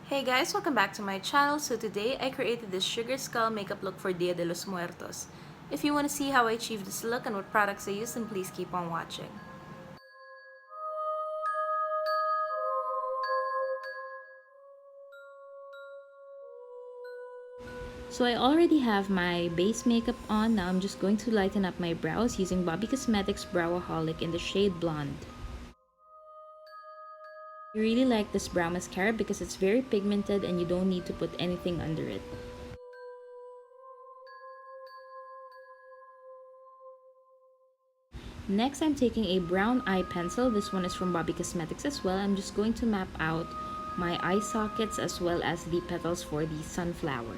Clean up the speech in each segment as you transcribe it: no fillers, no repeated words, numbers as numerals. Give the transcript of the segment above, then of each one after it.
Hey guys, welcome back to my channel. So today I created this sugar skull makeup look for Dia de los Muertos. If you want to see how I achieved this look and what products I used, then please keep on watching. So I already have my base makeup on. Now I'm just going to lighten up my brows using Bobby Cosmetics Browaholic in the shade Blonde. I really like this brow mascara because it's very pigmented and you don't need to put anything under it. Next, I'm taking a brown eye pencil. This one is from Bobby Cosmetics as well. I'm just going to map out my eye sockets as well as the petals for the sunflower.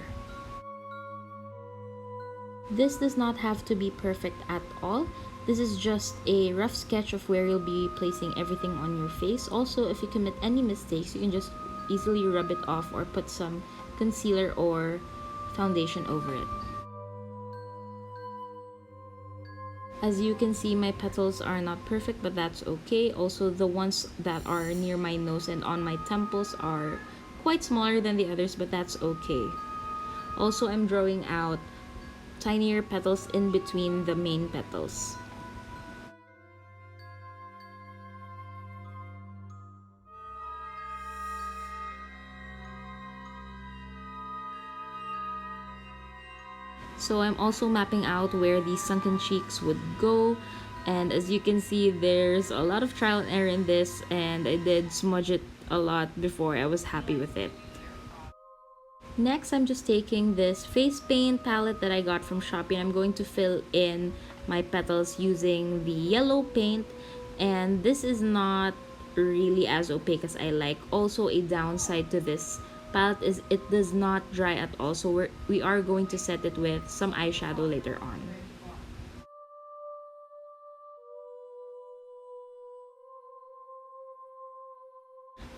This does not have to be perfect at all. This is just a rough sketch of where you'll be placing everything on your face. Also, if you commit any mistakes, you can just easily rub it off or put some concealer or foundation over it. As you can see, my petals are not perfect, but that's okay. Also, the ones that are near my nose and on my temples are quite smaller than the others, but that's okay. Also, I'm drawing out tinier petals in between the main petals. So I'm also mapping out where the sunken cheeks would go, and as you can see, there's a lot of trial and error in this, and I did smudge it a lot before I was happy with it. Next, I'm just taking this face paint palette that I got from Shopee, and I'm going to fill in my petals using the yellow paint, and this is not really as opaque as I like. Also, a downside to this palette is it does not dry at all, so we are going to set it with some eyeshadow later on.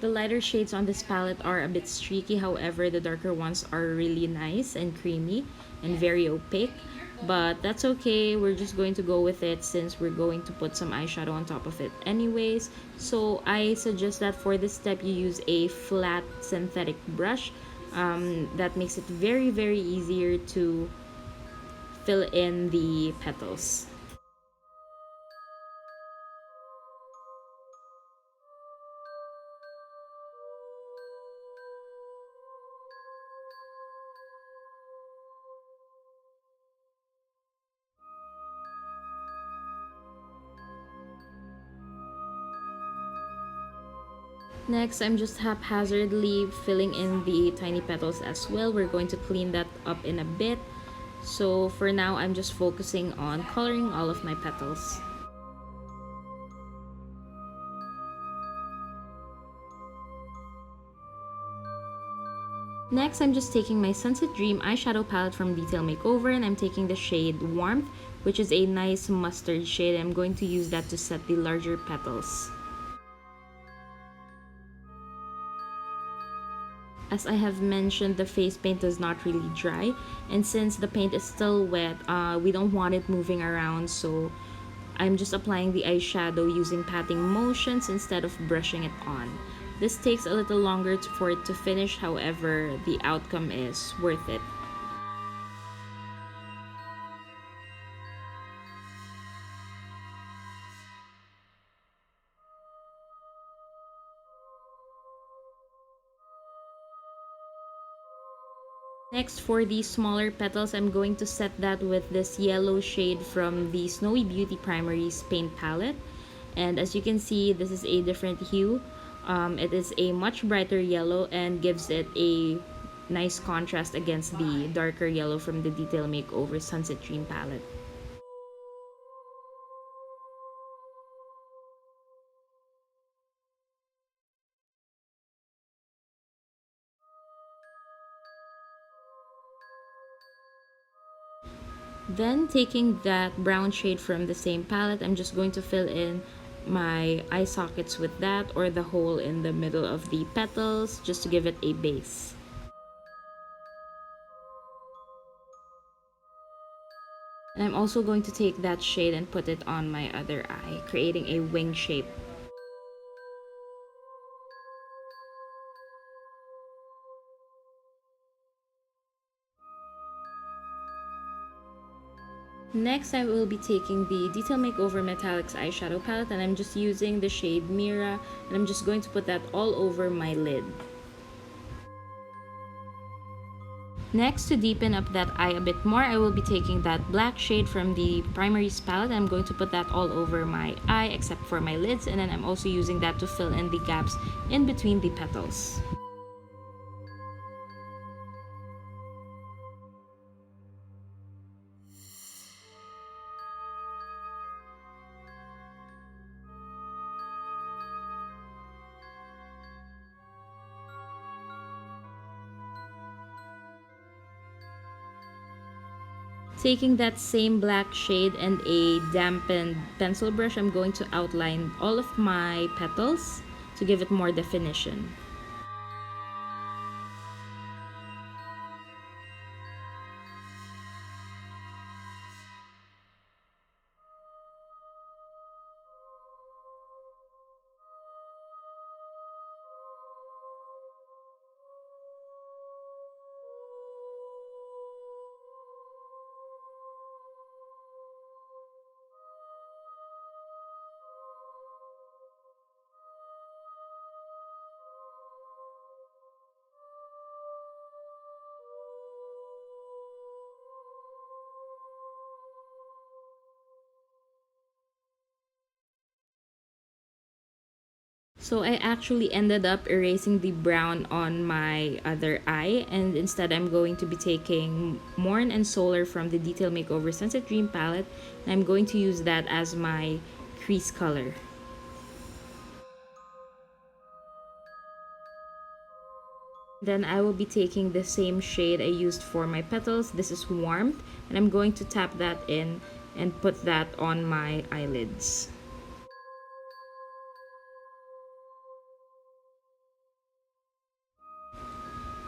The lighter shades on this palette are a bit streaky, however the darker ones are really nice and creamy and very opaque. But that's okay, we're just going to go with it since we're going to put some eyeshadow on top of it anyways. So I suggest that for this step you use a flat synthetic brush. That makes it very easier to fill in the petals. Next, I'm just haphazardly filling in the tiny petals as well. We're going to clean that up in a bit. So for now, I'm just focusing on coloring all of my petals. Next, I'm just taking my Sunset Dream eyeshadow palette from Detail Makeover, and I'm taking the shade Warmth, which is a nice mustard shade. I'm going to use that to set the larger petals. As I have mentioned, the face paint does not really dry, and since the paint is still wet, we don't want it moving around, so I'm just applying the eyeshadow using patting motions instead of brushing it on. This takes a little longer for it to finish, however, the outcome is worth it. Next, for the smaller petals, I'm going to set that with this yellow shade from the Snowy Beauty Primaries paint palette. And as you can see, this is a different hue. It is a much brighter yellow and gives it a nice contrast against the darker yellow from the Detail Makeover Sunset Dream palette. Then taking that brown shade from the same palette, I'm just going to fill in my eye sockets with that, or the hole in the middle of the petals, just to give it a base. And I'm also going to take that shade and put it on my other eye, creating a wing shape. Next, I will be taking the Detail Makeover Metallics eyeshadow palette, and I'm just using the shade Mira, and I'm just going to put that all over my lid. Next, to deepen up that eye a bit more, I will be taking that black shade from the Primaries palette. I'm going to put that all over my eye except for my lids, and then I'm also using that to fill in the gaps in between the petals. Taking that same black shade and a dampened pencil brush, I'm going to outline all of my petals to give it more definition. So I actually ended up erasing the brown on my other eye, and instead I'm going to be taking Morn and Solar from the Detail Makeover Sunset Dream palette, and I'm going to use that as my crease color. Then I will be taking the same shade I used for my petals. This is Warmth, and I'm going to tap that in and put that on my eyelids.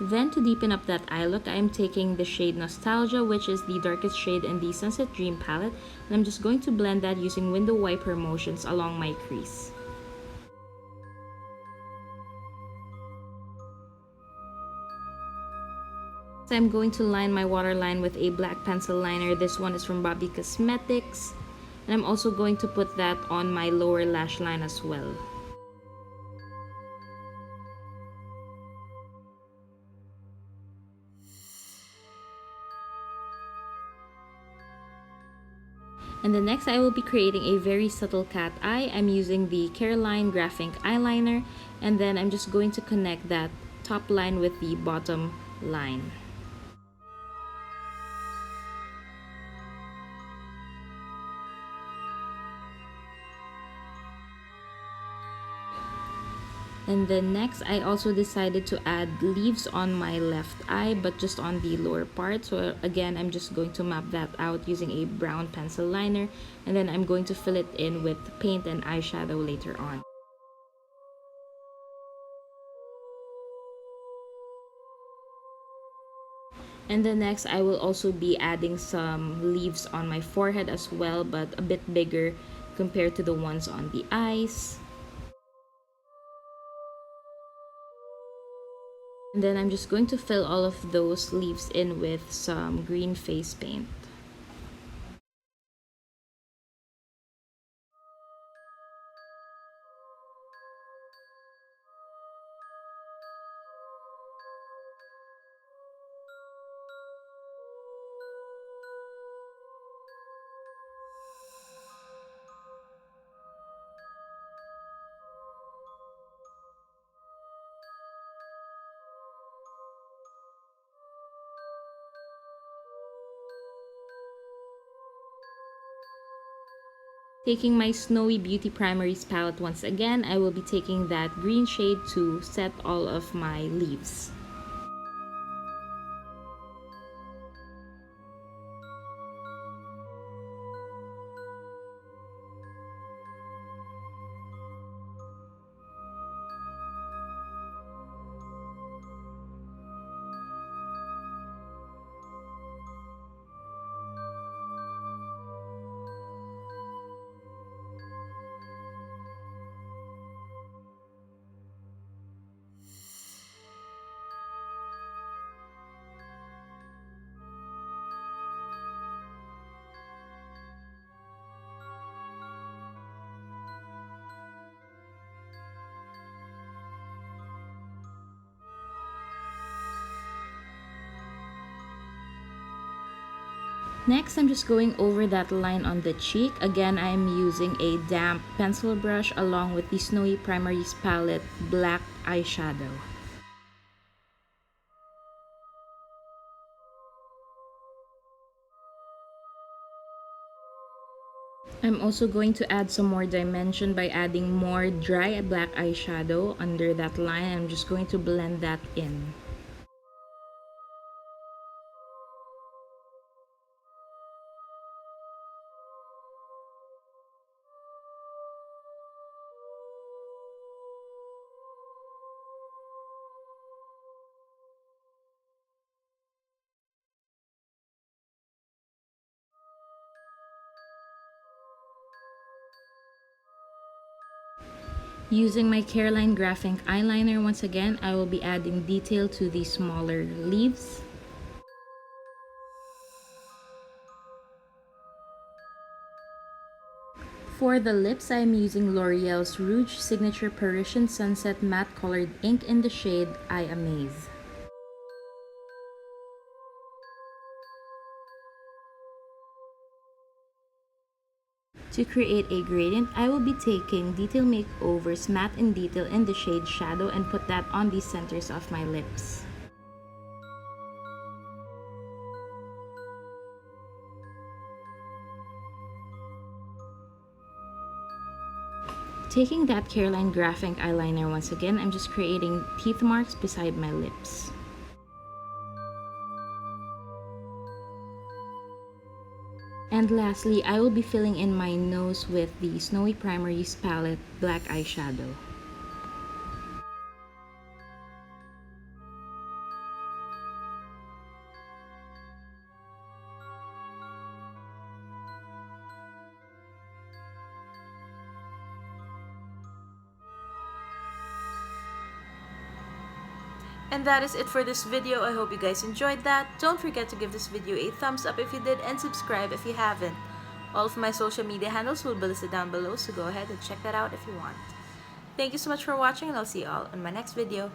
Then to deepen up that eye look, I am taking the shade Nostalgia, which is the darkest shade in the Sunset Dream palette, and I'm just going to blend that using window wiper motions along my crease. So I'm going to line my waterline with a black pencil liner. This one is from Bobby Cosmetics, and I'm also going to put that on my lower lash line as well. And then next I will be creating a very subtle cat eye. I'm using the Caroline Graphing eyeliner, and then I'm just going to connect that top line with the bottom line. And then next I also decided to add leaves on my left eye, but just on the lower part. So again, I'm just going to map that out using a brown pencil liner, and then I'm going to fill it in with paint and eyeshadow later on. And then next I will also be adding some leaves on my forehead as well, but a bit bigger compared to the ones on the eyes. And then I'm just going to fill all of those leaves in with some green face paint. Taking my Snowy Beauty Primaries palette once again, I will be taking that green shade to set all of my leaves. Next, I'm just going over that line on the cheek. Again, I'm using a damp pencil brush along with the Snowy Primaries palette black eyeshadow. I'm also going to add some more dimension by adding more dry black eyeshadow under that line. I'm just going to blend that in. Using my Careline Graphing eyeliner once again, I will be adding detail to the smaller leaves. For the lips, I am using L'Oreal's Rouge Signature Parisian Sunset Matte Colored Ink in the shade I Amaze. To create a gradient, I will be taking Detail Makeover's Matte in Detail in the shade Shadow and put that on the centers of my lips. Taking that Careline Graphing eyeliner once again, I'm just creating teeth marks beside my lips. And lastly, I will be filling in my nose with the Snowy Primaries palette black eyeshadow. And that is it for this video. I hope you guys enjoyed that. Don't forget to give this video a thumbs up if you did and subscribe if you haven't. All of my social media handles will be listed down below, so go ahead and check that out if you want. Thank you so much for watching, and I'll see you all in my next video.